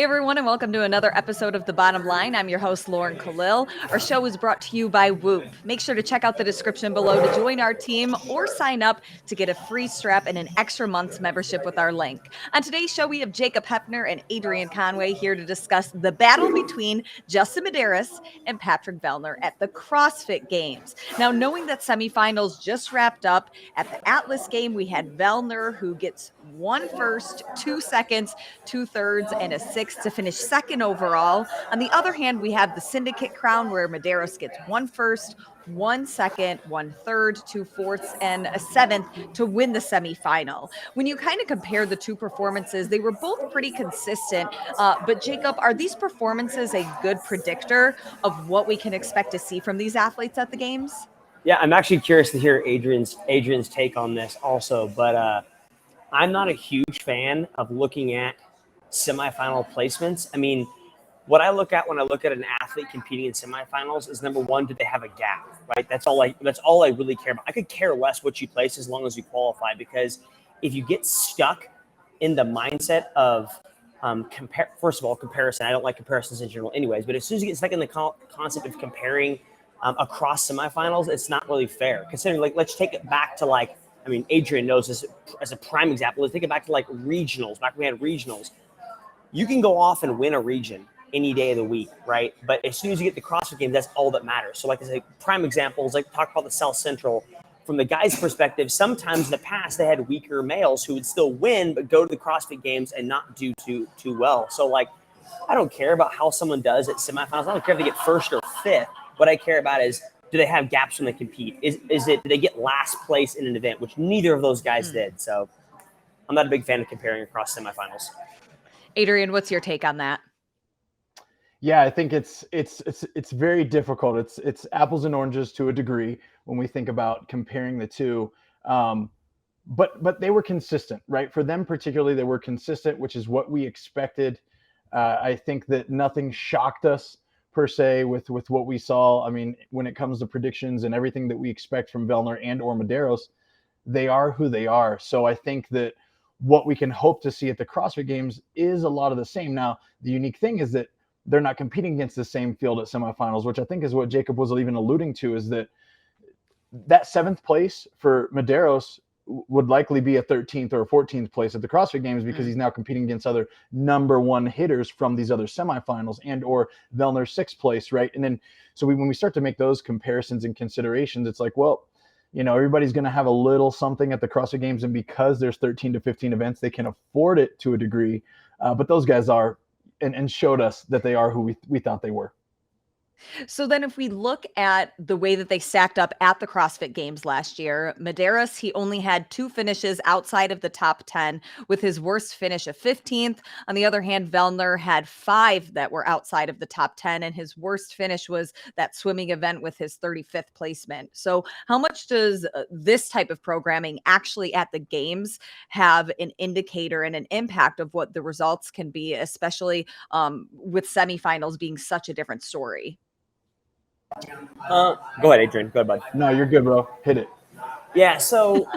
everyone, and welcome to another episode of The Bottom Line. I'm your host, Lauren Kalil. Our show is brought to you by Whoop. Make sure to check out the description below to join our team or sign up to get a free strap and an extra month's membership with our link. On today's show, we have Jacob Heppner and Adrian Conway here to discuss the battle between Justin Medeiros and Patrick Vellner at the CrossFit Games. Now, knowing that semifinals just wrapped up, at the Atlas game, we had Vellner, who gets 1 first, 2 seconds, 2 thirds, and a 6 to finish second overall. On the other hand, we have the Syndicate crown where Medeiros gets 1 first, 1 second, 1 third, 2 fourths, and a 7th to win the semifinal. When you kind of compare the two performances, they were both pretty consistent. But Jacob, are these performances a good predictor of what we can expect to see from these athletes at the games? Yeah, I'm actually curious to hear Adrian's take on this also, but I'm not a huge fan of looking at semifinal placements. I mean, what I look at when I look at an athlete competing in semifinals is, number one, do they have a gap, right? That's all I really care about. I could care less what you place as long as you qualify, because if you get stuck in the mindset of first of all, comparison. I don't like comparisons in general anyways, but as soon as you get stuck in the concept of comparing across semifinals, it's not really fair. Considering, let's take it back to Adrian knows this as a prime example. Let's take it back to regionals. Back when we had regionals, you can go off and win a region any day of the week, right? But as soon as you get the CrossFit Games, that's all that matters. So, as a prime example, talk about the South Central. From the guys' perspective, sometimes in the past they had weaker males who would still win, but go to the CrossFit Games and not do too well. So, I don't care about how someone does at semifinals. I don't care if they get first or fifth. What I care about is, do they have gaps when they compete? Do they get last place in an event, which neither of those guys did? So I'm not a big fan of comparing across semifinals. Adrian, what's your take on that? Yeah, I think it's very difficult. It's apples and oranges to a degree when we think about comparing the two. But they were consistent, right? For them particularly, they were consistent, which is what we expected. I think that nothing shocked us per se with what we saw. I mean, when it comes to predictions and everything that we expect from Vellner and or Medeiros, they are who they are. So I think that what we can hope to see at the CrossFit Games is a lot of the same. Now, the unique thing is that they're not competing against the same field at semifinals, which I think is what Jacob was even alluding to, is that 7th place for Medeiros would likely be a 13th or a 14th place at the CrossFit Games, because he's now competing against other number one hitters from these other semifinals, and or Vellner's 6th place, right? And then so when we start to make those comparisons and considerations, it's well, everybody's going to have a little something at the CrossFit Games, and because there's 13 to 15 events, they can afford it to a degree. But those guys are and showed us that they are who we thought they were. So then if we look at the way that they stacked up at the CrossFit Games last year, Medeiros, he only had 2 finishes outside of the top 10, with his worst finish a 15th. On the other hand, Vellner had 5 that were outside of the top 10, and his worst finish was that swimming event with his 35th placement. So how much does this type of programming actually at the games have an indicator and an impact of what the results can be, especially with semifinals being such a different story? Go ahead, Adrian. Go ahead, bud. No, you're good, bro. Hit it. Yeah, so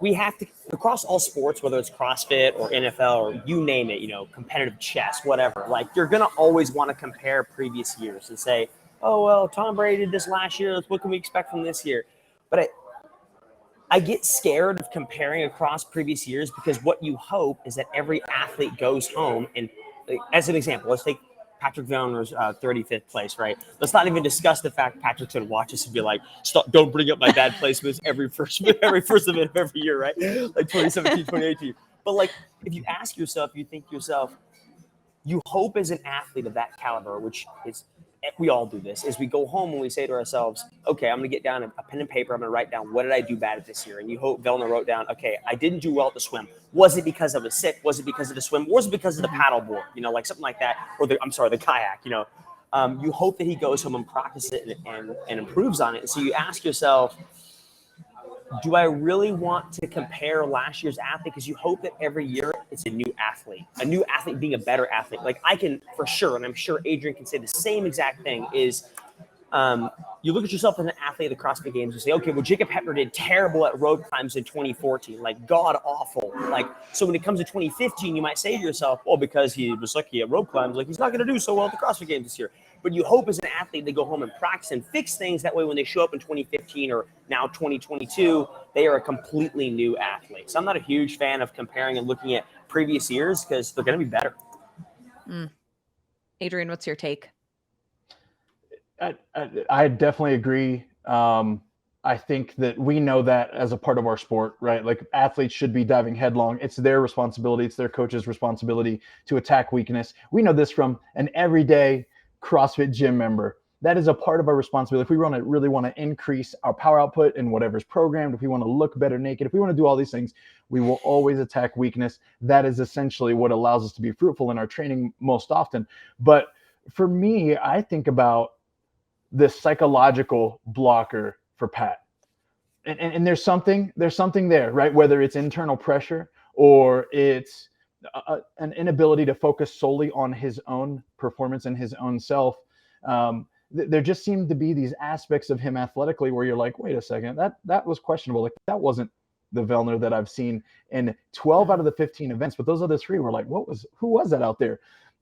we have to, across all sports, whether it's CrossFit or NFL or you name it, competitive chess, whatever, you're going to always want to compare previous years and say, oh, well, Tom Brady did this last year. What can we expect from this year? But I get scared of comparing across previous years, because what you hope is that every athlete goes home and, as an example, let's take Patrick Vellner's 35th place, right? Let's not even discuss the fact Patrick's going to watch us and be like, stop, don't bring up my bad placements every first event of every year, right? 2017, 2018. But if you ask yourself, you think to yourself, you hope as an athlete of that caliber, which is, we all do this, is we go home and we say to ourselves, okay, I'm going to get down a pen and paper. I'm going to write down, what did I do bad at this year? And you hope Vellner wrote down, okay, I didn't do well at the swim. Was it because I was sick? Was it because of the swim? Or was it because of the paddle board? Something like that. Or the kayak, you hope that he goes home and practices it and improves on it. And so you ask yourself, do I really want to compare last year's athlete? Because you hope that every year it's a new athlete being a better athlete. I can, for sure, and I'm sure Adrian can say the same exact thing, is You look at yourself as an athlete at the CrossFit Games and say, okay, well, Jacob Heppner did terrible at road climbs in 2014, like god awful. Like, so when it comes to 2015, you might say to yourself, well, because he was lucky at road climbs, like he's not going to do so well at the CrossFit Games this year. But you hope as an athlete they go home and practice and fix things. That way, when they show up in 2015 or now 2022, they are a completely new athlete. So I'm not a huge fan of comparing and looking at previous years because they're going to be better. Adrian, what's your take? I definitely agree. I think that we know that as a part of our sport, right? Like athletes should be diving headlong. It's their responsibility. It's their coach's responsibility to attack weakness. We know this from an everyday CrossFit gym member. That is a part of our responsibility. If we really want to increase our power output in whatever's programmed, if we want to look better naked, if we want to do all these things, we will always attack weakness. That is essentially what allows us to be fruitful in our training most often. But for me, I think about this psychological blocker for Pat. And there's something there, right? Whether it's internal pressure or it's an inability to focus solely on his own performance and his own self. There just seemed to be these aspects of him athletically where you're like, wait a second, that was questionable. Like that wasn't the Vellner that I've seen in 12 out of the 15 events, but those other 3 were like, who was that out there?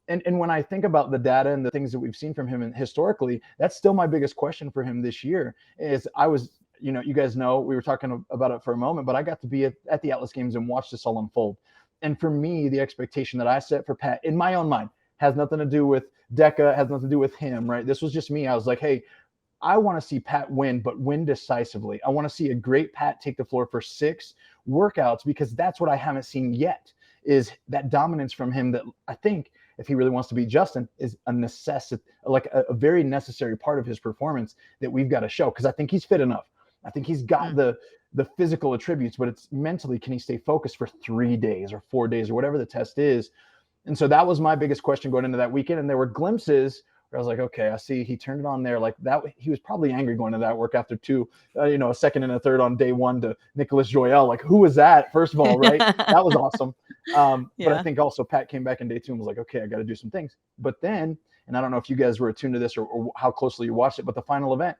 And when I think about the data and the things that we've seen from him historically, that's still my biggest question for him this year. Is I was, you guys know, we were talking about it for a moment, but I got to be at the Atlas Games and watch this all unfold. And for me, the expectation that I set for Pat in my own mind has nothing to do with DECA, has nothing to do with him, right? This was just me. I was like, hey, I want to see Pat win, but win decisively. I want to see a great Pat take the floor for 6 workouts because that's what I haven't seen yet, is that dominance from him that I think, if he really wants to beat Justin, is a necessity, like a very necessary part of his performance that we've got to show. Because I think he's fit enough. I think he's got the physical attributes, but it's mentally, can he stay focused for 3 days or 4 days or whatever the test is? And so that was my biggest question going into that weekend. And there were glimpses where I was like, okay, I see he turned it on there. Like that, he was probably angry going to that work after 2, a second and a third on day 1 to Nicholas Joyelle. Like, who was that? First of all, right? That was awesome. But I think also Pat came back in day 2 and was like, okay, I got to do some things. But then, and I don't know if you guys were attuned to this or how closely you watched it, but the final event.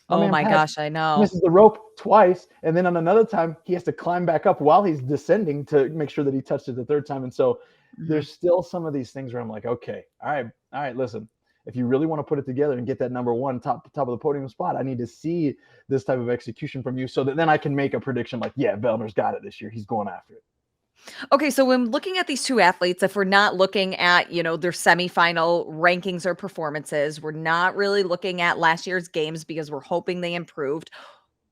Oh my gosh, I know. Misses the rope twice. And then on another time, he has to climb back up while he's descending to make sure that he touched it the third time. And so there's still some of these things where I'm like, okay, all right, listen, if you really want to put it together and get that number 1 top of the podium spot, I need to see this type of execution from you so that then I can make a prediction like, yeah, Vellner's got it this year. He's going after it. Okay, so when looking at these 2 athletes, if we're not looking at, their semifinal rankings or performances, we're not really looking at last year's games because we're hoping they improved.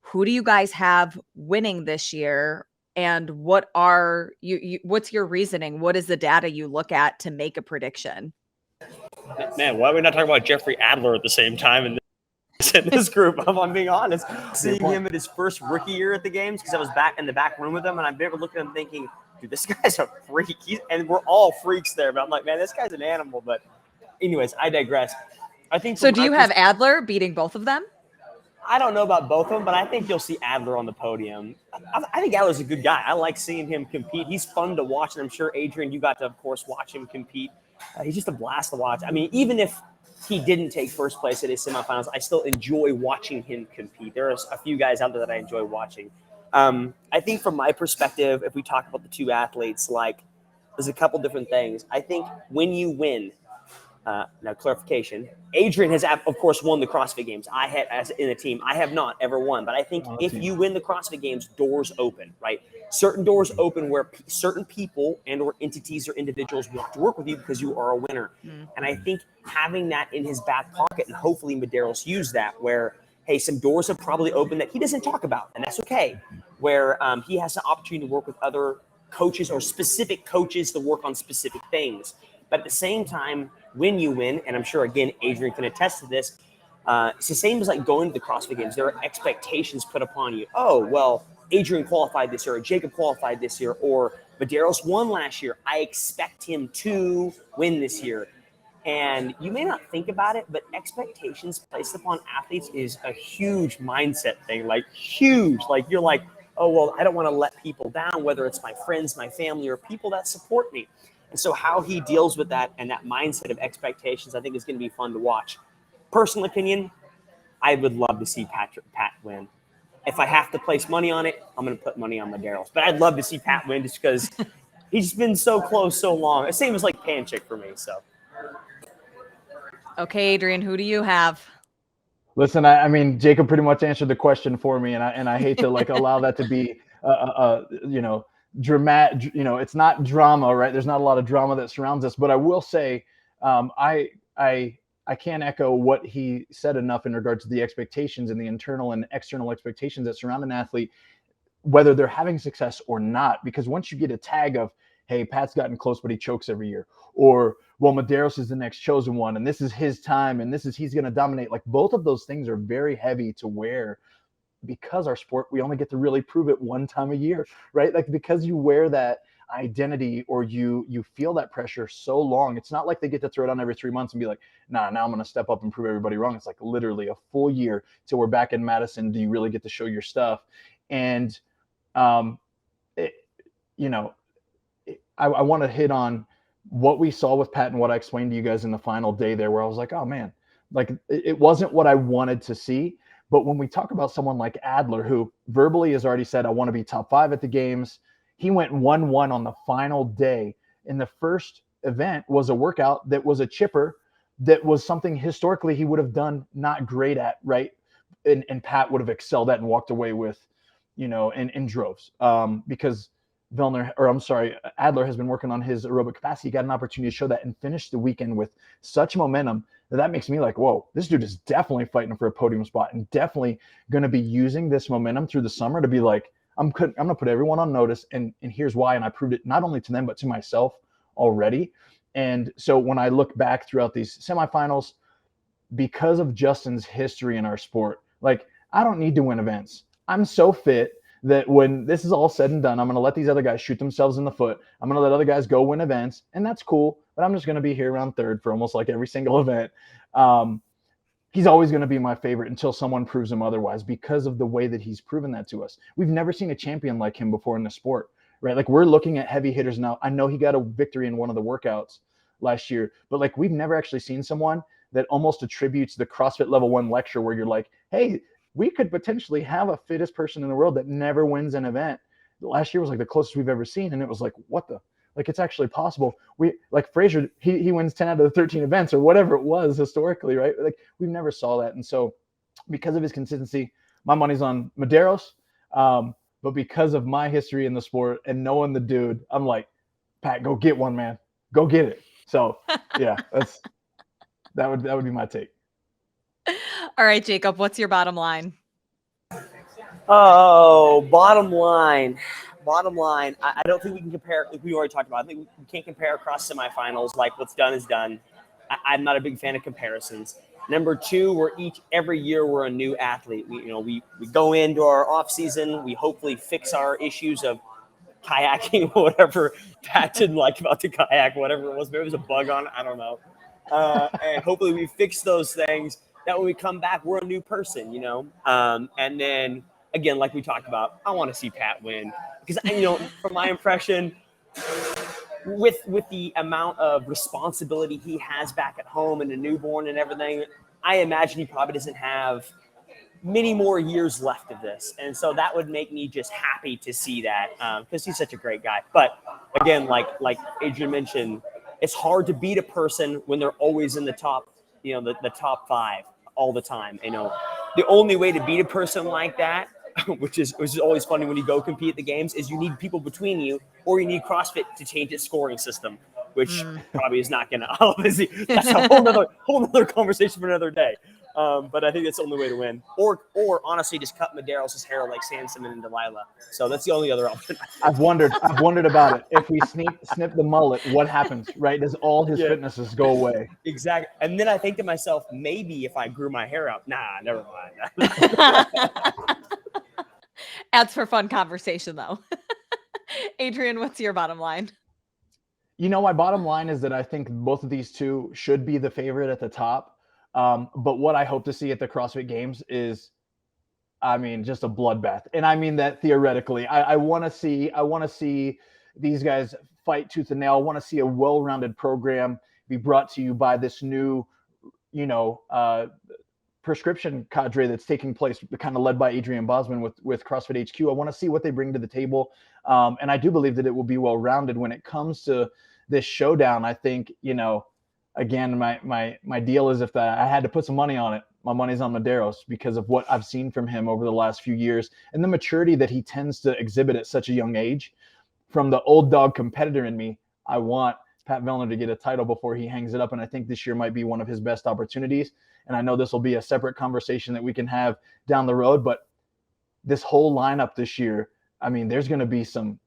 Who do you guys have winning this year? And what are what's your reasoning? What is the data you look at to make a prediction? Man, why are we not talking about Jeffrey Adler at the same time in this group? If I'm being honest, seeing him at his first rookie year at the games, because I was back in the back room with him, and I've never looked at him thinking, dude, this guy's a freak. And we're all freaks there, but I'm like, man, this guy's an animal. But anyways, I digress. I think. So do you have Adler beating both of them? I don't know about both of them, but I think you'll see Adler on the podium. I think Adler's a good guy. I like seeing him compete. He's fun to watch, and I'm sure, Adrian, you got to, of course, watch him compete. He's just a blast to watch. I mean, even if he didn't take first place at his semifinals, I still enjoy watching him compete. There are a few guys out there that I enjoy watching. I think from my perspective, if we talk about the 2 athletes, like there's a couple different things. I think when you win, now clarification, Adrian has, of course, won the CrossFit Games. I had, as in a team, I have not ever won. But I think if you win the CrossFit Games, doors open, right? Certain doors open where certain people and or entities or individuals want to work with you because you are a winner. And I think having that in his back pocket, and hopefully Medeiros used that, where, hey, some doors have probably opened that he doesn't talk about, and that's okay, where he has an opportunity to work with other coaches or specific coaches to work on specific things. But at the same time, when you win, and I'm sure, again, Adrian can attest to this, it's the same as like going to the CrossFit Games. There are expectations put upon you. Oh, well, Adrian qualified this year, or Jacob qualified this year, or Medeiros won last year. I expect him to win this year. And you may not think about it, but expectations placed upon athletes is a huge mindset thing, like huge. Like you're like, oh, well, I don't want to let people down, whether it's my friends, my family, or people that support me. And so how he deals with that and that mindset of expectations, I think, is going to be fun to watch. Personal opinion, I would love to see Pat win. If I have to place money on it, I'm going to put money on Medeiros. But I'd love to see Pat win just because he's been so close so long. Same as like Panchik for me. So. Okay, Adrian, who do you have? Listen, I mean, Jacob pretty much answered the question for me, and I hate to like allow that to be, dramatic. It's not drama, right? There's not a lot of drama that surrounds us. But I will say, I can't echo what he said enough in regards to the expectations and the internal and external expectations that surround an athlete, whether they're having success or not. Because once you get a tag of, hey, Pat's gotten close, but he chokes every year, or, well, Medeiros is the next chosen one, and this is his time, and he's going to dominate. Like, both of those things are very heavy to wear because our sport, we only get to really prove it one time a year, right? Like, because you wear that identity or you feel that pressure so long, it's not like they get to throw it on every 3 months and be like, nah, now I'm going to step up and prove everybody wrong. It's like literally a full year till we're back in Madison. Do you really get to show your stuff? And, I want to hit on what we saw with Pat and what I explained to you guys in the final day there, where I was like, oh man, like it wasn't what I wanted to see. But when we talk about someone like Adler, who verbally has already said, I want to be top 5 at the games, he went 1-1 on the final day. And the first event was a workout that was a chipper, that was something historically he would have done not great at, right? And Pat would have excelled at and walked away with, in droves, because Adler has been working on his aerobic capacity. He got an opportunity to show that and finish the weekend with such momentum that makes me like, whoa, this dude is definitely fighting for a podium spot and definitely going to be using this momentum through the summer to be like, I'm going to put everyone on notice, and here's why. And I proved it not only to them, but to myself already. And so when I look back throughout these semifinals, because of Justin's history in our sport, like, I don't need to win events. I'm so fit that when this is all said and done, I'm going to let these other guys shoot themselves in the foot. I'm going to let other guys go win events, and that's cool. But I'm just going to be here around third for almost like every single event. He's always going to be my favorite until someone proves him otherwise, because of the way that he's proven that to us. We've never seen a champion like him before in the sport, right? Like, we're looking at heavy hitters now. I know he got a victory in one of the workouts last year, but like, we've never actually seen someone that almost attributes the CrossFit Level 1 lecture where you're like, hey, we could potentially have a fittest person in the world that never wins an event. Last year was like the closest we've ever seen. And it was like, what the, like, it's actually possible. We, like Fraser, he wins 10 out of the 13 events or whatever it was historically, right? Like, we never saw that. And so because of his consistency, my money's on Medeiros. But because of my history in the sport and knowing the dude, I'm like, Pat, go get one, man. Go get it. So yeah, that would be my take. All right, Jacob, what's your bottom line? Oh, bottom line. I don't think we can compare, like we already talked about. I think we can't compare across semifinals. Like, what's done is done. I'm not a big fan of comparisons. Number two, every year we're a new athlete. We go into our off season. We hopefully fix our issues of kayaking or whatever Pat didn't like about the kayak, whatever it was. Maybe it was a bug on it. I don't know. And hopefully we fix those things. That when we come back, we're a new person, And then again, like we talked about, I want to see Pat win because, from my impression, with the amount of responsibility he has back at home and a newborn and everything, I imagine he probably doesn't have many more years left of this. And so that would make me just happy to see that because he's such a great guy. But again, like Adrian mentioned, it's hard to beat a person when they're always in the top, the top 5 all the time. The only way to beat a person like that, which is always funny when you go compete at the games, is you need people between you, or you need CrossFit to change its scoring system, which probably is not going to, obviously, that's a whole nother conversation for another day. But I think that's the only way to win. Or honestly, just cut Medeiros' hair like Sansom and Delilah. So that's the only other option. I've wondered about it. If we snip the mullet, what happens, right? Does all his fitnesses go away? Exactly. And then I think to myself, maybe if I grew my hair out, never mind. Adds for fun conversation, though. Adrian, what's your bottom line? My bottom line is that I think both of these two should be the favorite at the top. But what I hope to see at the CrossFit Games is, just a bloodbath. And I mean that theoretically. I want to see these guys fight tooth and nail. I want to see a well-rounded program be brought to you by this new prescription cadre that's taking place, kind of led by Adrian Bosman with CrossFit HQ. I want to see what they bring to the table. And I do believe that it will be well-rounded when it comes to this showdown. I think, again, my deal is if I had to put some money on it, my money's on Medeiros because of what I've seen from him over the last few years and the maturity that he tends to exhibit at such a young age. From the old dog competitor in me, I want Pat Vellner to get a title before he hangs it up. And I think this year might be one of his best opportunities. And I know this will be a separate conversation that we can have down the road, but this whole lineup this year, I mean, there's going to be some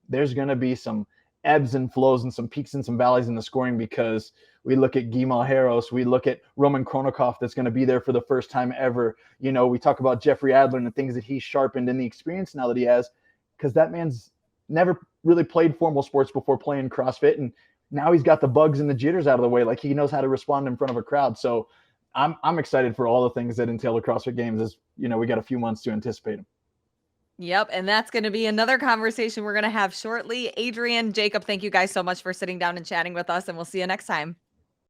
ebbs and flows and some peaks and some valleys in the scoring because we look at Guy Malheiros, we look at Roman Kronikoff that's going to be there for the first time ever. We talk about Jeffrey Adler and the things that he's sharpened and the experience now that he has, because that man's never really played formal sports before playing CrossFit. And now he's got the bugs and the jitters out of the way. Like he knows how to respond in front of a crowd. So I'm excited for all the things that entail the CrossFit Games. As we got a few months to anticipate them. Yep. And that's going to be another conversation we're going to have shortly. Adrian, Jacob, thank you guys so much for sitting down and chatting with us, and we'll see you next time.